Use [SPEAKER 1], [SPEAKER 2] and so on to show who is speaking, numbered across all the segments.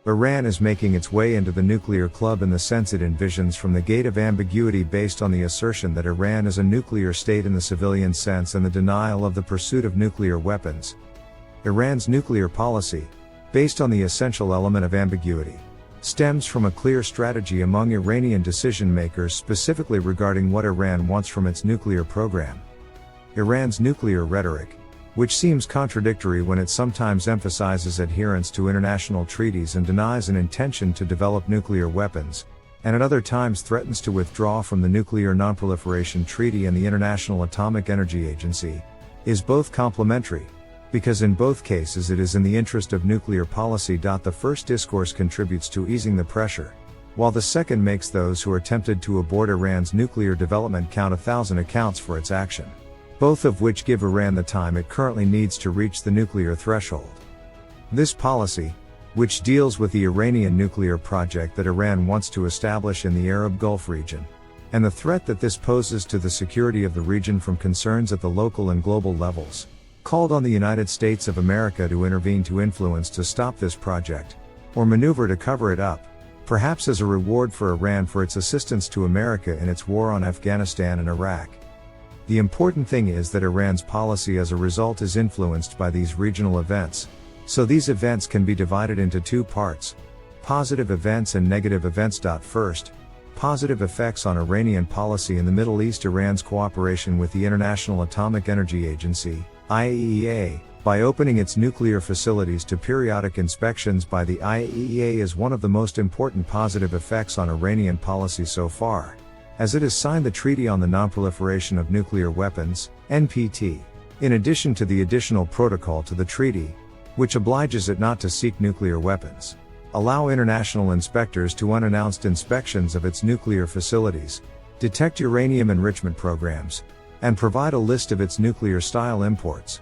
[SPEAKER 1] Iran is making its way into the nuclear club in the sense it envisions from the gate of ambiguity based on the assertion that Iran is a nuclear state in the civilian sense and the denial of the pursuit of nuclear weapons. Iran's nuclear policy, based on the essential element of ambiguity, stems from a clear strategy among Iranian decision-makers specifically regarding what Iran wants from its nuclear program. Iran's nuclear rhetoric, which seems contradictory when it sometimes emphasizes adherence to international treaties and denies an intention to develop nuclear weapons, and at other times threatens to withdraw from the Nuclear Non-Proliferation Treaty and the International Atomic Energy Agency, is both complementary, because in both cases it is in the interest of nuclear policy. The first discourse contributes to easing the pressure, while the second makes those who are tempted to abort Iran's nuclear development count 1,000 accounts for its action, both of which give Iran the time it currently needs to reach the nuclear threshold. This policy, which deals with the Iranian nuclear project that Iran wants to establish in the Arab Gulf region, and the threat that this poses to the security of the region from concerns at the local and global levels, called on the United States of America to intervene to influence to stop this project, or maneuver to cover it up, perhaps as a reward for Iran for its assistance to America in its war on Afghanistan and Iraq. The important thing is that Iran's policy as a result is influenced by these regional events, so these events can be divided into two parts: positive events and negative events. First, positive effects on Iranian policy in the Middle East. Iran's cooperation with the International Atomic Energy Agency, IAEA, by opening its nuclear facilities to periodic inspections by the IAEA is one of the most important positive effects on Iranian policy so far, as it has signed the Treaty on the Non-Proliferation of Nuclear Weapons, NPT, in addition to the additional protocol to the treaty, which obliges it not to seek nuclear weapons, allow international inspectors to unannounced inspections of its nuclear facilities, detect uranium enrichment programs, and provide a list of its nuclear-style imports.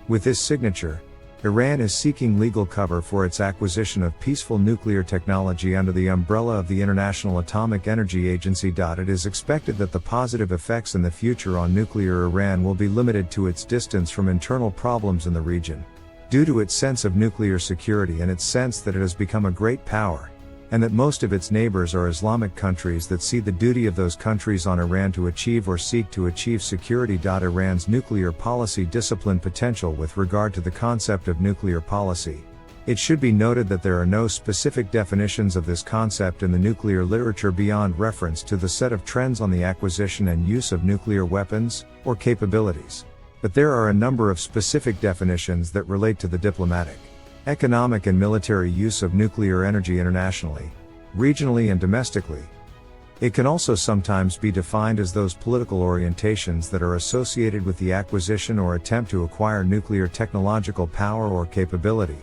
[SPEAKER 1] With this signature, Iran is seeking legal cover for its acquisition of peaceful nuclear technology under the umbrella of the International Atomic Energy Agency. It is expected that the positive effects in the future on nuclear Iran will be limited to its distance from internal problems in the region, due to its sense of nuclear security and its sense that it has become a great power, and that most of its neighbors are Islamic countries that see the duty of those countries on Iran to achieve or seek to achieve security. Iran's nuclear policy discipline potential with regard to the concept of nuclear policy. It should be noted that there are no specific definitions of this concept in the nuclear literature beyond reference to the set of trends on the acquisition and use of nuclear weapons, or capabilities. But there are a number of specific definitions that relate to the diplomatic, economic and military use of nuclear energy internationally, regionally and domestically. It can also sometimes be defined as those political orientations that are associated with the acquisition or attempt to acquire nuclear technological power or capability,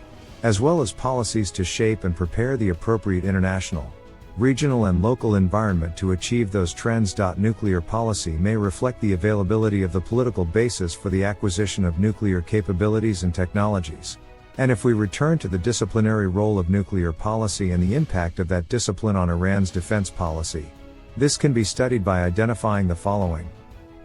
[SPEAKER 1] as well as policies to shape and prepare the appropriate international, regional and local environment to achieve those trends. Nuclear policy may reflect the availability of the political basis for the acquisition of nuclear capabilities and technologies. And if we return to the disciplinary role of nuclear policy and the impact of that discipline on Iran's defense policy, this can be studied by identifying the following.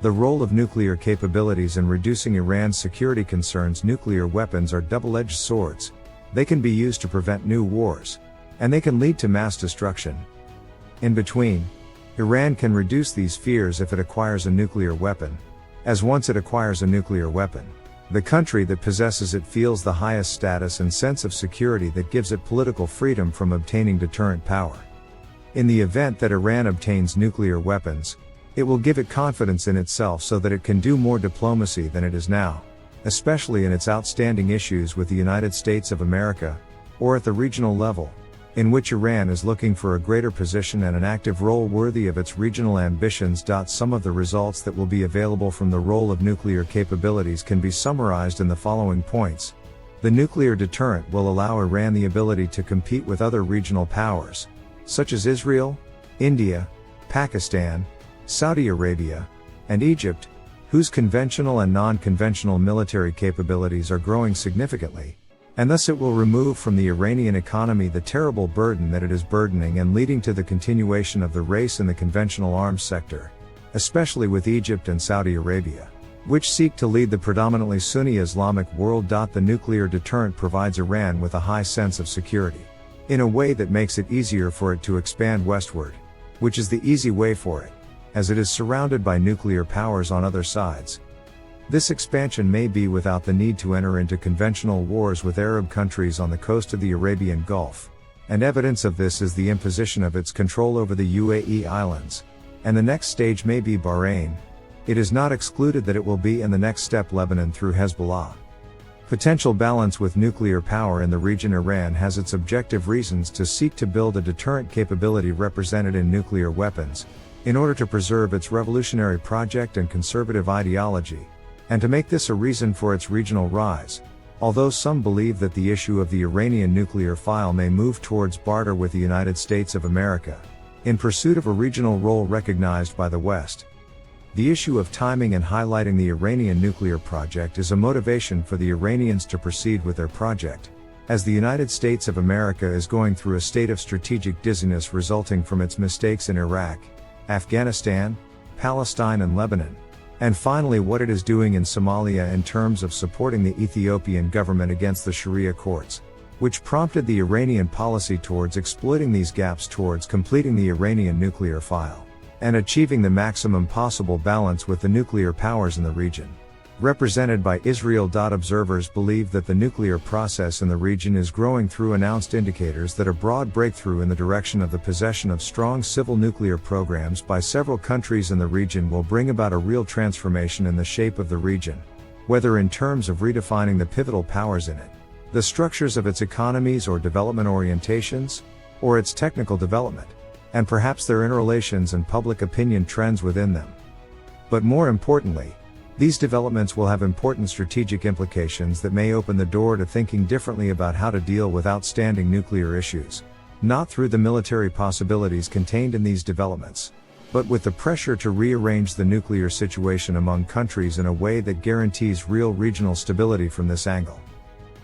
[SPEAKER 1] The role of nuclear capabilities in reducing Iran's security concerns. Nuclear weapons are double-edged swords. They can be used to prevent new wars, and they can lead to mass destruction. In between, Iran can reduce these fears if it acquires a nuclear weapon, as once it acquires a nuclear weapon, the country that possesses it feels the highest status and sense of security that gives it political freedom from obtaining deterrent power. In the event that Iran obtains nuclear weapons, it will give it confidence in itself so that it can do more diplomacy than it is now, especially in its outstanding issues with the United States of America, or at the regional level, in which Iran is looking for a greater position and an active role worthy of its regional ambitions. Some of the results that will be available from the role of nuclear capabilities can be summarized in the following points. The nuclear deterrent will allow Iran the ability to compete with other regional powers, such as Israel, India, Pakistan, Saudi Arabia, and Egypt, whose conventional and non-conventional military capabilities are growing significantly, and thus it will remove from the Iranian economy the terrible burden that it is burdening and leading to the continuation of the race in the conventional arms sector, especially with Egypt and Saudi Arabia, which seek to lead the predominantly Sunni Islamic world. The nuclear deterrent provides Iran with a high sense of security. in a way that makes it easier for it to expand westward, which is the easy way for it, as it is surrounded by nuclear powers on other sides. This expansion may be without the need to enter into conventional wars with Arab countries on the coast of the Arabian Gulf, and evidence of this is the imposition of its control over the UAE islands, and the next stage may be Bahrain. It is not excluded that it will be in the next step Lebanon through Hezbollah. Potential balance with nuclear power in the region. Iran has its objective reasons to seek to build a deterrent capability represented in nuclear weapons, in order to preserve its revolutionary project and conservative ideology, and to make this a reason for its regional rise, although some believe that the issue of the Iranian nuclear file may move towards barter with the United States of America, in pursuit of a regional role recognized by the West. The issue of timing and highlighting the Iranian nuclear project is a motivation for the Iranians to proceed with their project, as the United States of America is going through a state of strategic dizziness resulting from its mistakes in Iraq, Afghanistan, Palestine and Lebanon, and finally what it is doing in Somalia in terms of supporting the Ethiopian government against the Sharia courts, which prompted the Iranian policy towards exploiting these gaps towards completing the Iranian nuclear file, and achieving the maximum possible balance with the nuclear powers in the region. Represented by Israel. Observers believe that the nuclear process in the region is growing through announced indicators that a broad breakthrough in the direction of the possession of strong civil nuclear programs by several countries in the region will bring about a real transformation in the shape of the region, whether in terms of redefining the pivotal powers in it, the structures of its economies or development orientations, or its technical development, and perhaps their interrelations and public opinion trends within them. But more importantly, these developments will have important strategic implications that may open the door to thinking differently about how to deal with outstanding nuclear issues, not through the military possibilities contained in these developments, but with the pressure to rearrange the nuclear situation among countries in a way that guarantees real regional stability from this angle.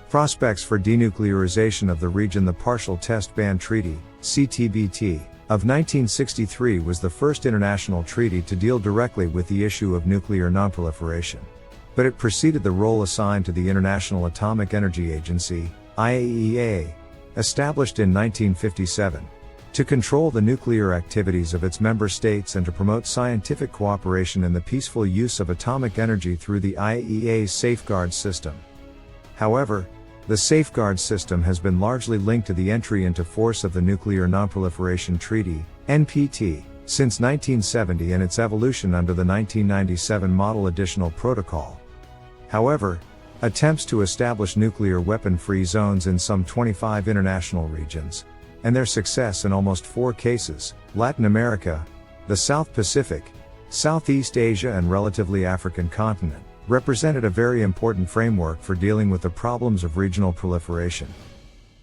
[SPEAKER 1] Prospects for denuclearization of the region. The Partial Test Ban Treaty, CTBT, of 1963 was the first international treaty to deal directly with the issue of nuclear nonproliferation. But it preceded the role assigned to the International Atomic Energy Agency, IAEA, established in 1957, to control the nuclear activities of its member states and to promote scientific cooperation in the peaceful use of atomic energy through the IAEA's safeguard system. However, the safeguard system has been largely linked to the entry into force of the Nuclear Non-Proliferation Treaty, NPT, since 1970 and its evolution under the 1997 Model Additional Protocol. However, attempts to establish nuclear weapon-free zones in some 25 international regions, and their success in almost 4 cases, Latin America, the South Pacific, Southeast Asia and relatively African continent, represented a very important framework for dealing with the problems of regional proliferation.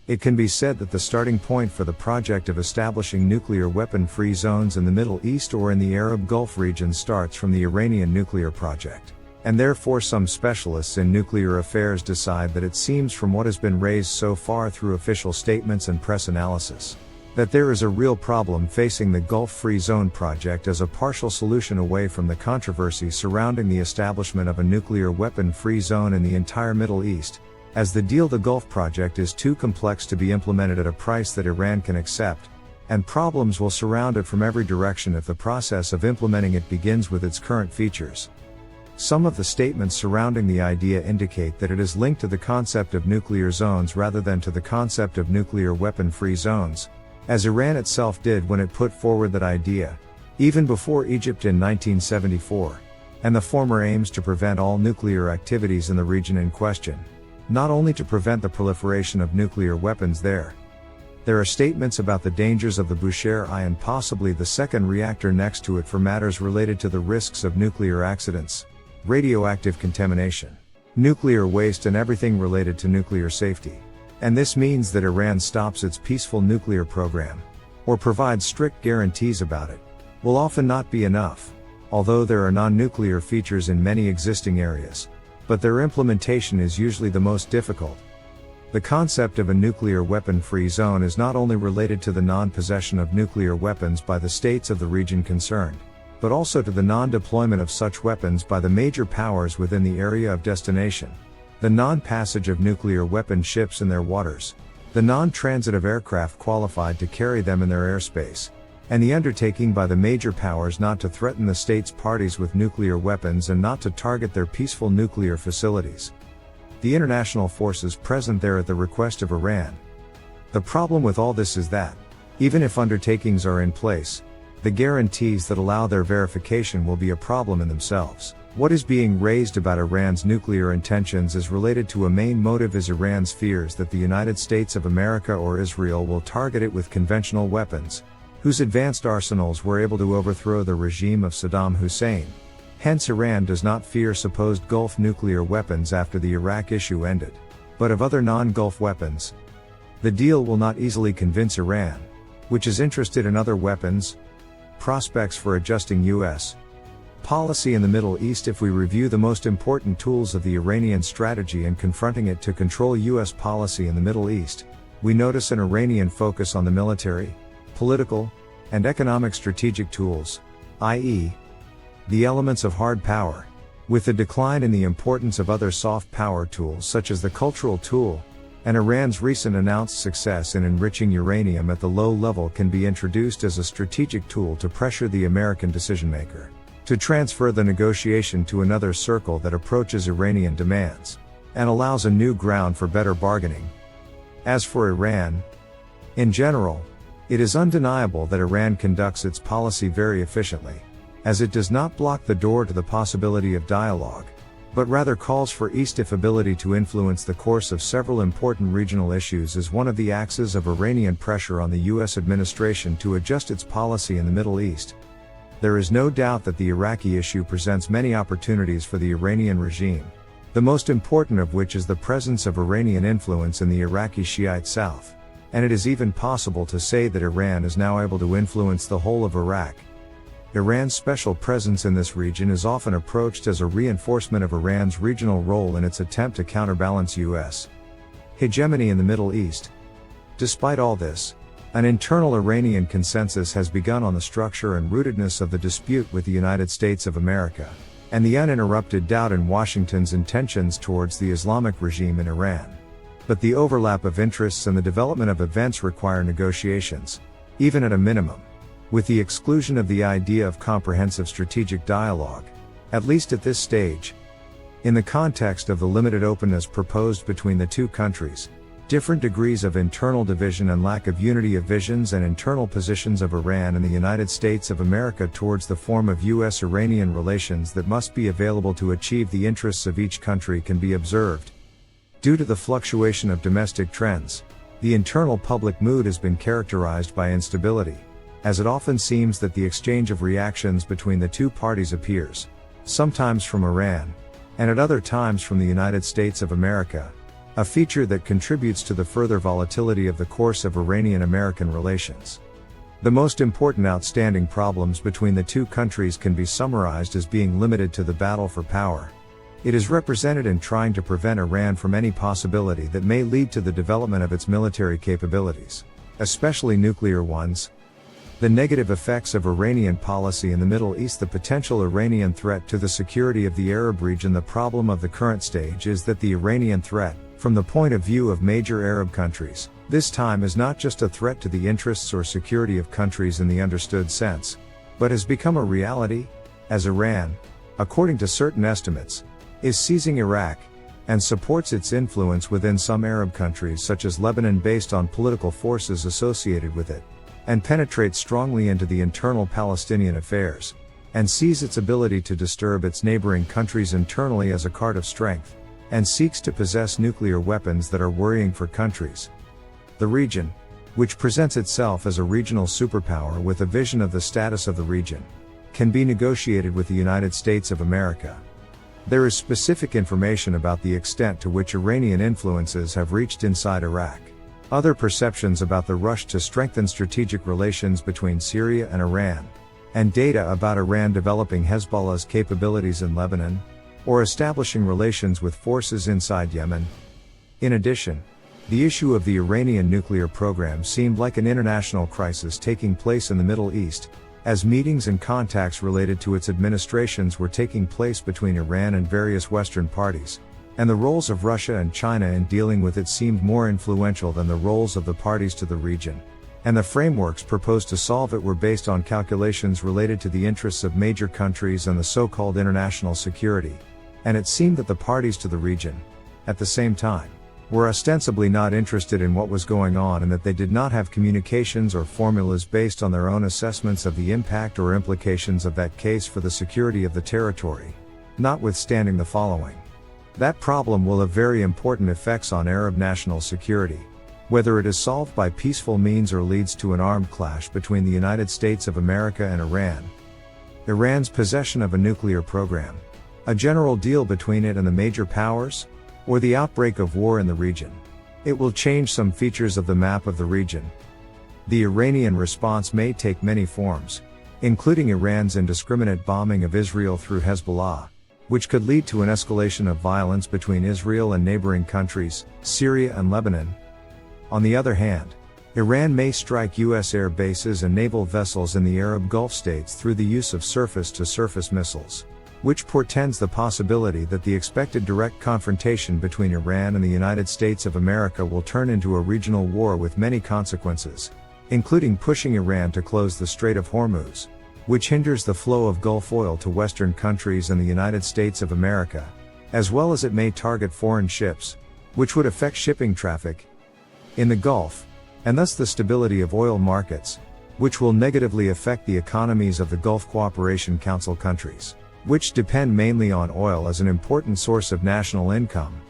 [SPEAKER 1] It can be said that the starting point for the project of establishing nuclear weapon-free zones in the Middle East or in the Arab Gulf region starts from the Iranian nuclear project, and therefore some specialists in nuclear affairs decide that it seems from what has been raised so far through official statements and press analysis, that there is a real problem facing the Gulf Free Zone project as a partial solution away from the controversy surrounding the establishment of a nuclear weapon-free zone in the entire Middle East, as the deal the Gulf project is too complex to be implemented at a price that Iran can accept, and problems will surround it from every direction if the process of implementing it begins with its current features. Some of the statements surrounding the idea indicate that it is linked to the concept of nuclear zones rather than to the concept of nuclear weapon-free zones, as Iran itself did when it put forward that idea, even before Egypt in 1974, and the former aims to prevent all nuclear activities in the region in question, not only to prevent the proliferation of nuclear weapons there. There are statements about the dangers of the Bushehr I and possibly the second reactor next to it for matters related to the risks of nuclear accidents, radioactive contamination, nuclear waste and everything related to nuclear safety. And this means that Iran stops its peaceful nuclear program, or provides strict guarantees about it, will often not be enough, although there are non-nuclear features in many existing areas, but their implementation is usually the most difficult. The concept of a nuclear weapon-free zone is not only related to the non-possession of nuclear weapons by the states of the region concerned, but also to the non-deployment of such weapons by the major powers within the area of destination, the non-passage of nuclear weapon ships in their waters, the non-transitive aircraft qualified to carry them in their airspace, and the undertaking by the major powers not to threaten the states parties with nuclear weapons and not to target their peaceful nuclear facilities. The international forces present there at the request of Iran. The problem with all this is that, even if undertakings are in place, the guarantees that allow their verification will be a problem in themselves. What is being raised about Iran's nuclear intentions is related to a main motive is Iran's fears that the United States of America or Israel will target it with conventional weapons, whose advanced arsenals were able to overthrow the regime of Saddam Hussein. Hence Iran does not fear supposed Gulf nuclear weapons after the Iraq issue ended, but of other non-Gulf weapons. The deal will not easily convince Iran, which is interested in other weapons, prospects for adjusting U.S. policy in the Middle East. If we review the most important tools of the Iranian strategy and confronting it to control U.S. policy in the Middle East, we notice an Iranian focus on the military, political, and economic strategic tools, i.e., the elements of hard power, with the decline in the importance of other soft power tools such as the cultural tool, and Iran's recent announced success in enriching uranium at the low level can be introduced as a strategic tool to pressure the American decision-maker to transfer the negotiation to another circle that approaches Iranian demands, and allows a new ground for better bargaining. As for Iran, in general, it is undeniable that Iran conducts its policy very efficiently, as it does not block the door to the possibility of dialogue, but rather calls for East. If ability to influence the course of several important regional issues is one of the axes of Iranian pressure on the U.S. administration to adjust its policy in the Middle East, there is no doubt that the Iraqi issue presents many opportunities for the Iranian regime, the most important of which is the presence of Iranian influence in the Iraqi Shiite south, and it is even possible to say that Iran is now able to influence the whole of Iraq. Iran's special presence in this region is often approached as a reinforcement of Iran's regional role in its attempt to counterbalance U.S. hegemony in the Middle East. Despite all this, an internal Iranian consensus has begun on the structure and rootedness of the dispute with the United States of America, and the uninterrupted doubt in Washington's intentions towards the Islamic regime in Iran. But the overlap of interests and the development of events require negotiations, even at a minimum, with the exclusion of the idea of comprehensive strategic dialogue, at least at this stage. In the context of the limited openness proposed between the two countries, different degrees of internal division and lack of unity of visions and internal positions of Iran and the United States of America towards the form of U.S.-Iranian relations that must be available to achieve the interests of each country can be observed. Due to the fluctuation of domestic trends, the internal public mood has been characterized by instability, as it often seems that the exchange of reactions between the two parties appears, sometimes from Iran, and at other times from the United States of America, a feature that contributes to the further volatility of the course of Iranian-American relations. The most important outstanding problems between the two countries can be summarized as being limited to the battle for power. It is represented in trying to prevent Iran from any possibility that may lead to the development of its military capabilities, especially nuclear ones. The negative effects of Iranian policy in the Middle East. The potential Iranian threat to the security of the Arab region. The problem of the current stage is that the Iranian threat, from the point of view of major Arab countries, this time is not just a threat to the interests or security of countries in the understood sense, but has become a reality, as Iran, according to certain estimates, is seizing Iraq, and supports its influence within some Arab countries such as Lebanon based on political forces associated with it, and penetrates strongly into the internal Palestinian affairs, and sees its ability to disturb its neighboring countries internally as a card of strength, and seeks to possess nuclear weapons that are worrying for countries. The region, which presents itself as a regional superpower with a vision of the status of the region, can be negotiated with the United States of America. There is specific information about the extent to which Iranian influences have reached inside Iraq. Other perceptions about the rush to strengthen strategic relations between Syria and Iran, and data about Iran developing Hezbollah's capabilities in Lebanon, or establishing relations with forces inside Yemen. In addition, the issue of the Iranian nuclear program seemed like an international crisis taking place in the Middle East, as meetings and contacts related to its administrations were taking place between Iran and various Western parties, and the roles of Russia and China in dealing with it seemed more influential than the roles of the parties to the region, and the frameworks proposed to solve it were based on calculations related to the interests of major countries and the so-called international security, and it seemed that the parties to the region, at the same time, were ostensibly not interested in what was going on and that they did not have communications or formulas based on their own assessments of the impact or implications of that case for the security of the territory, notwithstanding the following. That problem will have very important effects on Arab national security, whether it is solved by peaceful means or leads to an armed clash between the United States of America and Iran. Iran's possession of a nuclear program, a general deal between it and the major powers, or the outbreak of war in the region. It will change some features of the map of the region. The Iranian response may take many forms, including Iran's indiscriminate bombing of Israel through Hezbollah, which could lead to an escalation of violence between Israel and neighboring countries, Syria and Lebanon. On the other hand, Iran may strike U.S. air bases and naval vessels in the Arab Gulf states through the use of surface-to-surface missiles, which portends the possibility that the expected direct confrontation between Iran and the United States of America will turn into a regional war with many consequences, including pushing Iran to close the Strait of Hormuz, which hinders the flow of Gulf oil to Western countries and the United States of America, as well as it may target foreign ships, which would affect shipping traffic in the Gulf, and thus the stability of oil markets, which will negatively affect the economies of the Gulf Cooperation Council countries, which depend mainly on oil as an important source of national income.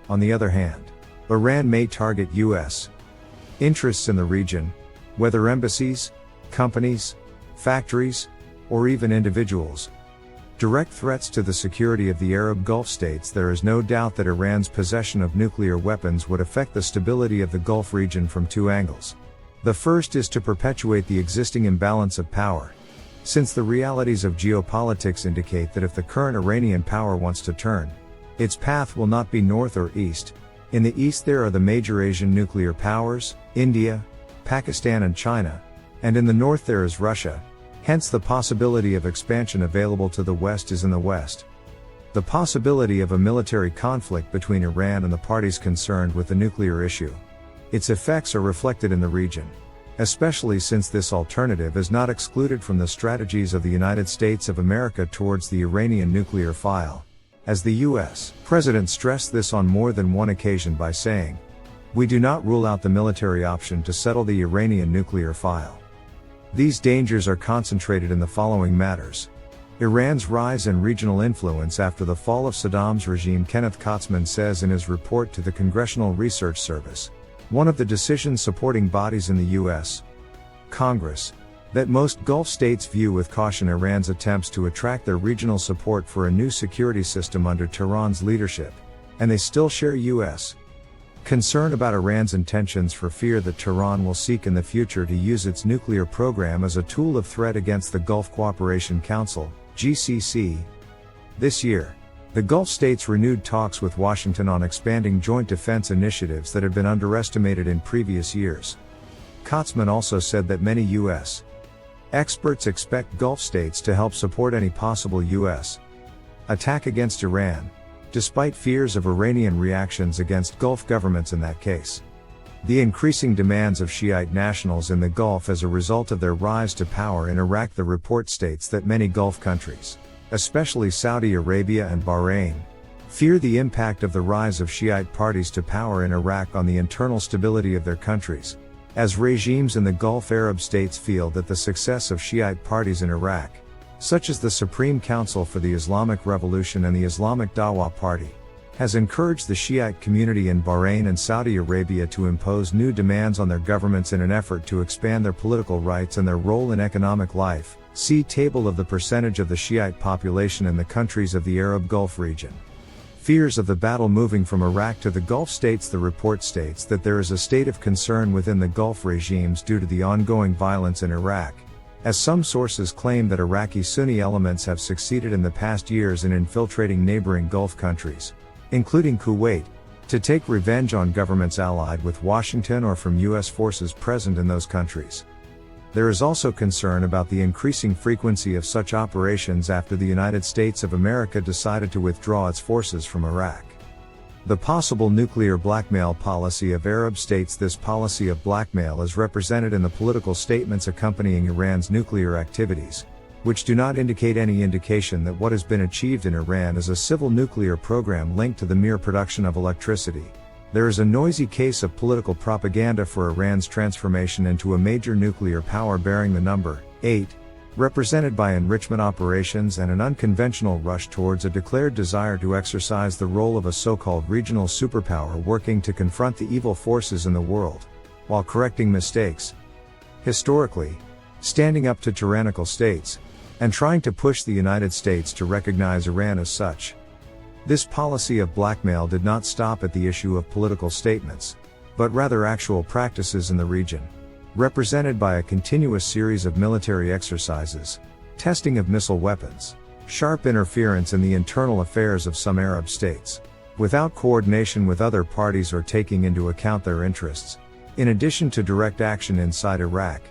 [SPEAKER 1] On the other hand, Iran may target U.S. interests in the region, whether embassies, companies, factories, or even individuals. Direct threats to the security of the Arab Gulf states. There is no doubt that Iran's possession of nuclear weapons would affect the stability of the Gulf region from two angles. The first is to perpetuate the existing imbalance of power, since the realities of geopolitics indicate that if the current Iranian power wants to turn, its path will not be north or east. In the east there are the major Asian nuclear powers, India, Pakistan and China, and in the north there is Russia. Hence the possibility of expansion available to the west is in the west. The possibility of a military conflict between Iran and the parties concerned with the nuclear issue. Its effects are reflected in the region, especially since this alternative is not excluded from the strategies of the United States of America towards the Iranian nuclear file, as the U.S. President stressed this on more than one occasion by saying, "We do not rule out the military option to settle the Iranian nuclear file." These dangers are concentrated in the following matters. Iran's rise and regional influence after the fall of Saddam's regime. Kenneth Kotzman says in his report to the Congressional Research Service, one of the decision-supporting bodies in the U.S. Congress, that most Gulf states view with caution Iran's attempts to attract their regional support for a new security system under Tehran's leadership, and they still share U.S. concern about Iran's intentions for fear that Tehran will seek in the future to use its nuclear program as a tool of threat against the Gulf Cooperation Council, GCC. This year, the Gulf states renewed talks with Washington on expanding joint defense initiatives that had been underestimated in previous years. Kotzman also said that many U.S. experts expect Gulf states to help support any possible U.S. attack against Iran, despite fears of Iranian reactions against Gulf governments in that case. The increasing demands of Shiite nationals in the Gulf as a result of their rise to power in Iraq. The report states that many Gulf countries, especially Saudi Arabia and Bahrain, fear the impact of the rise of Shiite parties to power in Iraq on the internal stability of their countries, as regimes in the Gulf Arab states feel that the success of Shiite parties in Iraq, such as the Supreme Council for the Islamic Revolution and the Islamic Dawah Party, has encouraged the Shiite community in Bahrain and Saudi Arabia to impose new demands on their governments in an effort to expand their political rights and their role in economic life. See table of the percentage of the Shiite population in the countries of the Arab Gulf region. Fears of the battle moving from Iraq to the Gulf states. The report states that there is a state of concern within the Gulf regimes due to the ongoing violence in Iraq, as some sources claim that Iraqi Sunni elements have succeeded in the past years in infiltrating neighboring Gulf countries, including Kuwait, to take revenge on governments allied with Washington or from U.S. forces present in those countries. There is also concern about the increasing frequency of such operations after the United States of America decided to withdraw its forces from Iraq. The possible nuclear blackmail policy of Arab states. This policy of blackmail is represented in the political statements accompanying Iran's nuclear activities, which do not indicate any indication that what has been achieved in Iran is a civil nuclear program linked to the mere production of electricity. There is a noisy case of political propaganda for Iran's transformation into a major nuclear power bearing the number 8, represented by enrichment operations and an unconventional rush towards a declared desire to exercise the role of a so-called regional superpower working to confront the evil forces in the world, while correcting mistakes. Historically, standing up to tyrannical states, and trying to push the United States to recognize Iran as such. This policy of blackmail did not stop at the issue of political statements, but rather actual practices in the region, represented by a continuous series of military exercises, testing of missile weapons, sharp interference in the internal affairs of some Arab states, without coordination with other parties or taking into account their interests, in addition to direct action inside Iraq.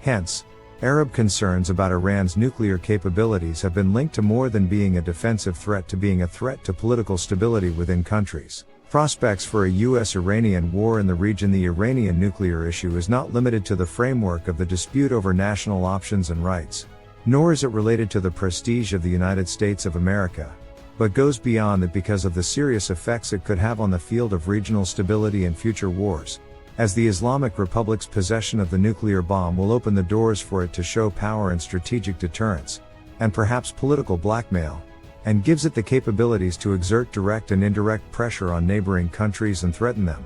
[SPEAKER 1] Hence, Arab concerns about Iran's nuclear capabilities have been linked to more than being a defensive threat to being a threat to political stability within countries. Prospects for a US-Iranian war in the region. The Iranian nuclear issue is not limited to the framework of the dispute over national options and rights, nor is it related to the prestige of the United States of America, but goes beyond that because of the serious effects it could have on the field of regional stability and future wars, as the Islamic Republic's possession of the nuclear bomb will open the doors for it to show power and strategic deterrence, and perhaps political blackmail, and gives it the capabilities to exert direct and indirect pressure on neighboring countries and threaten them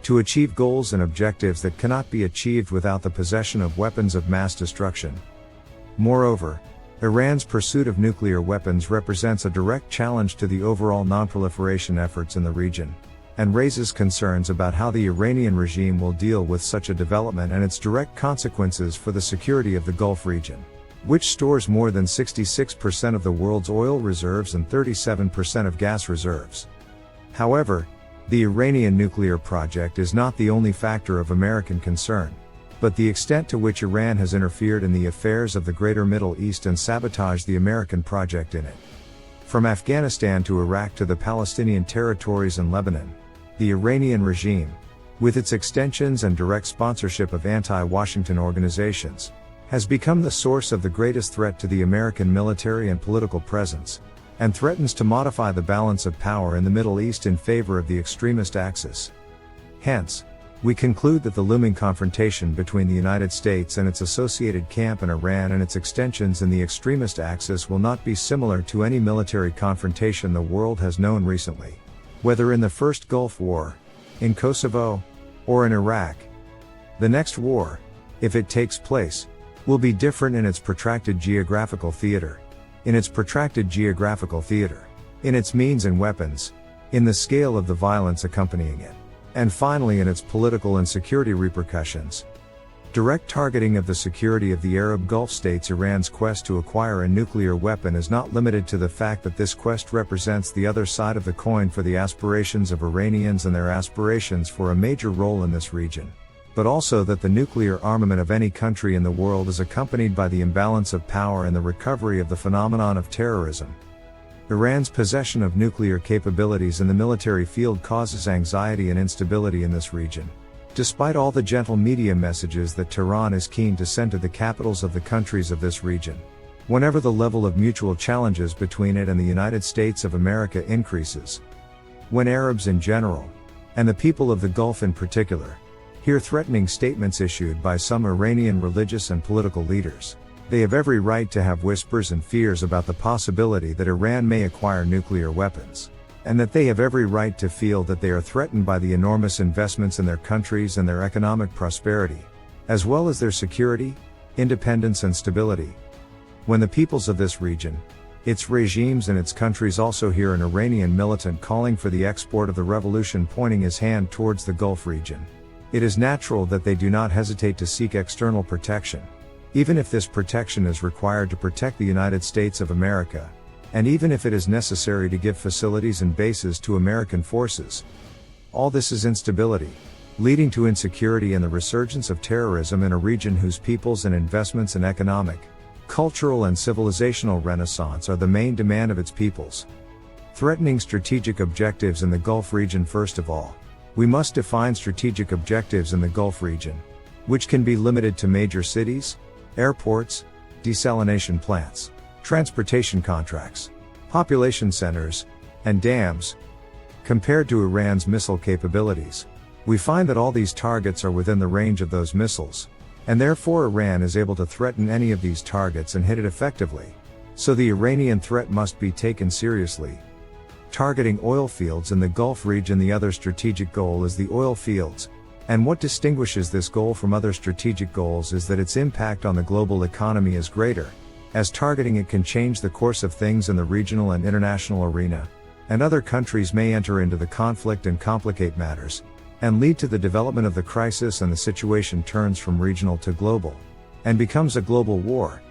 [SPEAKER 1] to achieve goals and objectives that cannot be achieved without the possession of weapons of mass destruction. Moreover, Iran's pursuit of nuclear weapons represents a direct challenge to the overall non-proliferation efforts in the region, and raises concerns about how the Iranian regime will deal with such a development and its direct consequences for the security of the Gulf region, which stores more than 66% of the world's oil reserves and 37% of gas reserves. However, the Iranian nuclear project is not the only factor of American concern, but the extent to which Iran has interfered in the affairs of the greater Middle East and sabotaged the American project in it. From Afghanistan to Iraq to the Palestinian territories and Lebanon, the Iranian regime, with its extensions and direct sponsorship of anti-Washington organizations, has become the source of the greatest threat to the American military and political presence, and threatens to modify the balance of power in the Middle East in favor of the extremist axis. Hence, we conclude that the looming confrontation between the United States and its associated camp and Iran and its extensions in the extremist axis will not be similar to any military confrontation the world has known recently, whether in the First Gulf War, in Kosovo, or in Iraq. The next war, if it takes place, will be different in its protracted geographical theater, in its means and weapons, in the scale of the violence accompanying it, and finally in its political and security repercussions. Direct targeting of the security of the Arab Gulf states. Iran's quest to acquire a nuclear weapon is not limited to the fact that this quest represents the other side of the coin for the aspirations of Iranians and their aspirations for a major role in this region, but also that the nuclear armament of any country in the world is accompanied by the imbalance of power and the recovery of the phenomenon of terrorism. Iran's possession of nuclear capabilities in the military field causes anxiety and instability in this region, despite all the gentle media messages that Tehran is keen to send to the capitals of the countries of this region. Whenever the level of mutual challenges between it and the United States of America increases, when Arabs in general, and the people of the Gulf in particular, hear threatening statements issued by some Iranian religious and political leaders, they have every right to have whispers and fears about the possibility that Iran may acquire nuclear weapons, and that they have every right to feel that they are threatened by the enormous investments in their countries and their economic prosperity, as well as their security, independence and stability. When the peoples of this region, its regimes and its countries also hear an Iranian militant calling for the export of the revolution pointing his hand towards the Gulf region, it is natural that they do not hesitate to seek external protection, even if this protection is required to protect the United States of America, and even if it is necessary to give facilities and bases to American forces. All this is instability, leading to insecurity and the resurgence of terrorism in a region whose peoples and investments in economic, cultural and civilizational renaissance are the main demand of its peoples. Threatening strategic objectives in the Gulf region. First of all, we must define strategic objectives in the Gulf region, which can be limited to major cities, airports, desalination plants, transportation contracts, population centers, and dams. Compared to Iran's missile capabilities, we find that all these targets are within the range of those missiles, and therefore Iran is able to threaten any of these targets and hit it effectively. So the Iranian threat must be taken seriously. Targeting oil fields in the Gulf region. The other strategic goal is the oil fields, and what distinguishes this goal from other strategic goals is that its impact on the global economy is greater, as targeting it can change the course of things in the regional and international arena, and other countries may enter into the conflict and complicate matters, and lead to the development of the crisis, and the situation turns from regional to global, and becomes a global war.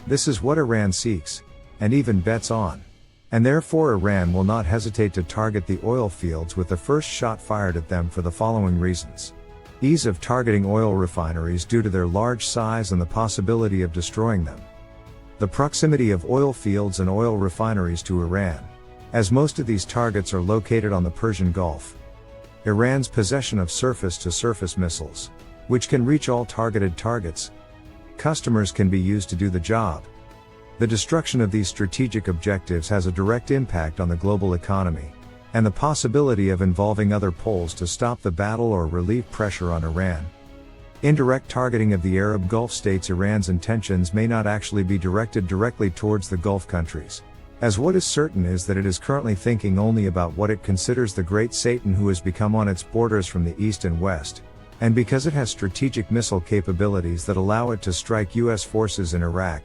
[SPEAKER 1] This is what Iran seeks, and even bets on. And therefore Iran will not hesitate to target the oil fields with the first shot fired at them for the following reasons. Ease of targeting oil refineries due to their large size and the possibility of destroying them. The proximity of oil fields and oil refineries to Iran, as most of these targets are located on the Persian Gulf. Iran's possession of surface-to-surface missiles, which can reach all targeted targets. Customers can be used to do the job. The destruction of these strategic objectives has a direct impact on the global economy, and the possibility of involving other poles to stop the battle or relieve pressure on Iran. Indirect targeting of the Arab Gulf states. Iran's intentions may not actually be directed directly towards the Gulf countries, as what is certain is that it is currently thinking only about what it considers the Great Satan who has become on its borders from the east and west, and because it has strategic missile capabilities that allow it to strike U.S. forces in Iraq,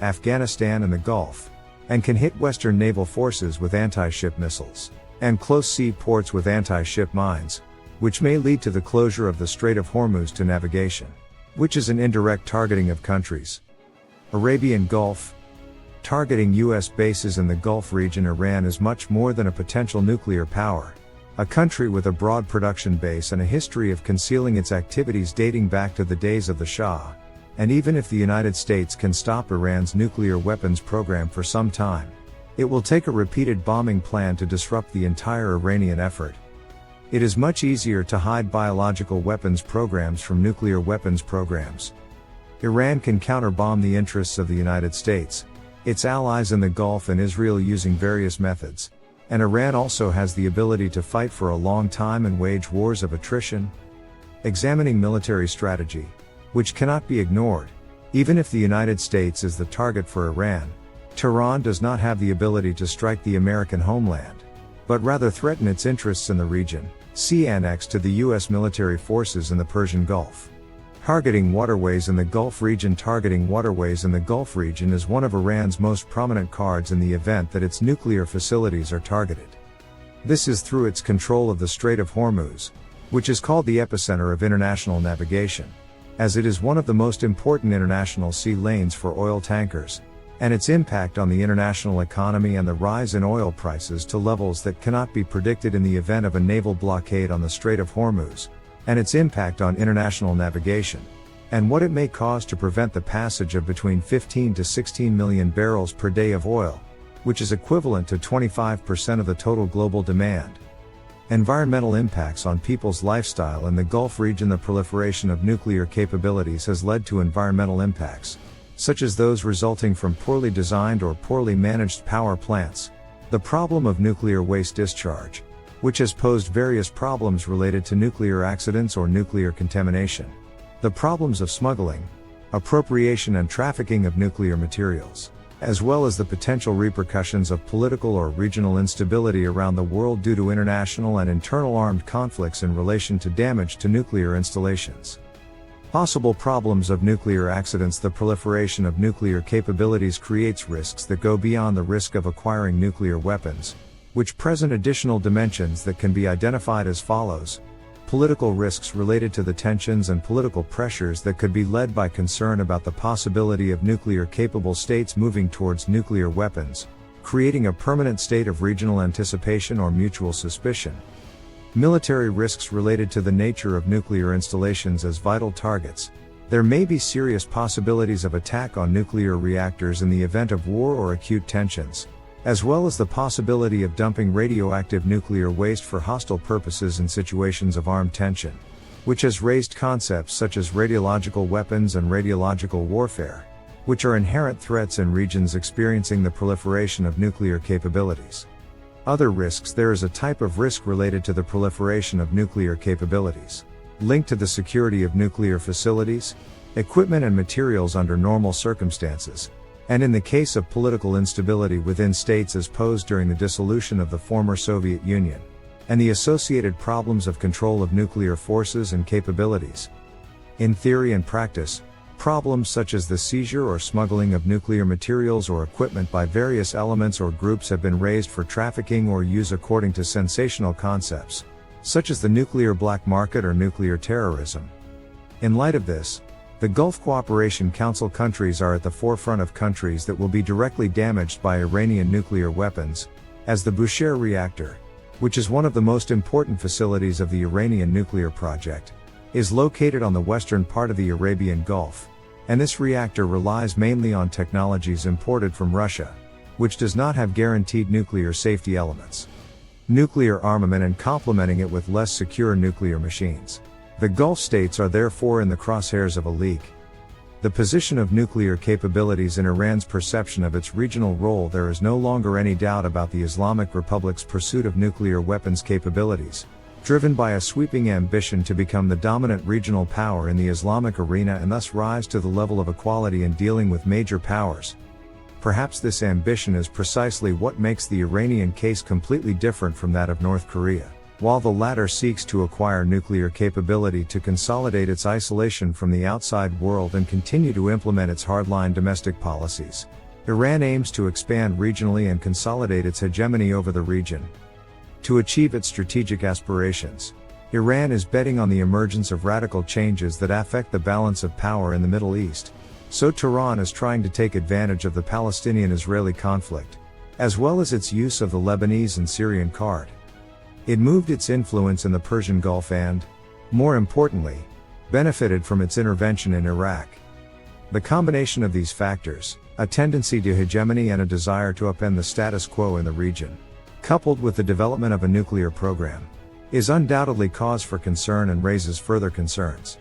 [SPEAKER 1] Afghanistan and the Gulf, and can hit Western naval forces with anti-ship missiles, and close sea ports with anti-ship mines, which may lead to the closure of the Strait of Hormuz to navigation, which is an indirect targeting of countries. Arabian Gulf. Targeting U.S. bases in the Gulf region. Iran is much more than a potential nuclear power, a country with a broad production base and a history of concealing its activities dating back to the days of the Shah. And even if the United States can stop Iran's nuclear weapons program for some time, it will take a repeated bombing plan to disrupt the entire Iranian effort. It is much easier to hide biological weapons programs from nuclear weapons programs. Iran can counter-bomb the interests of the United States, its allies in the Gulf and Israel using various methods, and Iran also has the ability to fight for a long time and wage wars of attrition. Examining military strategy, which cannot be ignored. Even if the United States is the target for Iran, Tehran does not have the ability to strike the American homeland, but rather threaten its interests in the region, see Annex to the U.S. military forces in the Persian Gulf. Targeting waterways in the Gulf region. Targeting waterways in the Gulf region is one of Iran's most prominent cards in the event that its nuclear facilities are targeted. This is through its control of the Strait of Hormuz, which is called the epicenter of international navigation, as it is one of the most important international sea lanes for oil tankers, and its impact on the international economy and the rise in oil prices to levels that cannot be predicted in the event of a naval blockade on the Strait of Hormuz, and its impact on international navigation, and what it may cause to prevent the passage of between 15 to 16 million barrels per day of oil, which is equivalent to 25% of the total global demand. Environmental impacts on people's lifestyle in the Gulf region. The proliferation of nuclear capabilities has led to environmental impacts, such as those resulting from poorly designed or poorly managed power plants, the problem of nuclear waste discharge, which has posed various problems related to nuclear accidents or nuclear contamination, the problems of smuggling, appropriation and trafficking of nuclear materials, as well as the potential repercussions of political or regional instability around the world due to international and internal armed conflicts in relation to damage to nuclear installations. Possible problems of nuclear accidents. The proliferation of nuclear capabilities creates risks that go beyond the risk of acquiring nuclear weapons, which present additional dimensions that can be identified as follows. Political risks related to the tensions and political pressures that could be led by concern about the possibility of nuclear-capable states moving towards nuclear weapons, creating a permanent state of regional anticipation or mutual suspicion. Military risks related to the nature of nuclear installations as vital targets. There may be serious possibilities of attack on nuclear reactors in the event of war or acute tensions, as well as the possibility of dumping radioactive nuclear waste for hostile purposes in situations of armed tension, which has raised concepts such as radiological weapons and radiological warfare, which are inherent threats in regions experiencing the proliferation of nuclear capabilities. Other risks: there is a type of risk related to the proliferation of nuclear capabilities, linked to the security of nuclear facilities, equipment and materials under normal circumstances, and in the case of political instability within states as posed during the dissolution of the former Soviet Union, and the associated problems of control of nuclear forces and capabilities. In theory and practice, problems such as the seizure or smuggling of nuclear materials or equipment by various elements or groups have been raised for trafficking or use according to sensational concepts, such as the nuclear black market or nuclear terrorism. In light of this, the Gulf Cooperation Council countries are at the forefront of countries that will be directly damaged by Iranian nuclear weapons, as the Bushehr reactor, which is one of the most important facilities of the Iranian nuclear project, is located on the western part of the Arabian Gulf, and this reactor relies mainly on technologies imported from Russia, which does not have guaranteed nuclear safety elements, nuclear armament, and complementing it with less secure nuclear machines. The Gulf states are therefore in the crosshairs of a leak. The position of nuclear capabilities in Iran's perception of its regional role: there is no longer any doubt about the Islamic Republic's pursuit of nuclear weapons capabilities, driven by a sweeping ambition to become the dominant regional power in the Islamic arena and thus rise to the level of equality in dealing with major powers. Perhaps this ambition is precisely what makes the Iranian case completely different from that of North Korea. While the latter seeks to acquire nuclear capability to consolidate its isolation from the outside world and continue to implement its hardline domestic policies, Iran aims to expand regionally and consolidate its hegemony over the region. To achieve its strategic aspirations, Iran is betting on the emergence of radical changes that affect the balance of power in the Middle East. So Tehran is trying to take advantage of the Palestinian-Israeli conflict, as well as its use of the Lebanese and Syrian card. It moved its influence in the Persian Gulf and, more importantly, benefited from its intervention in Iraq. The combination of these factors, a tendency to hegemony and a desire to upend the status quo in the region, coupled with the development of a nuclear program, is undoubtedly cause for concern and raises further concerns.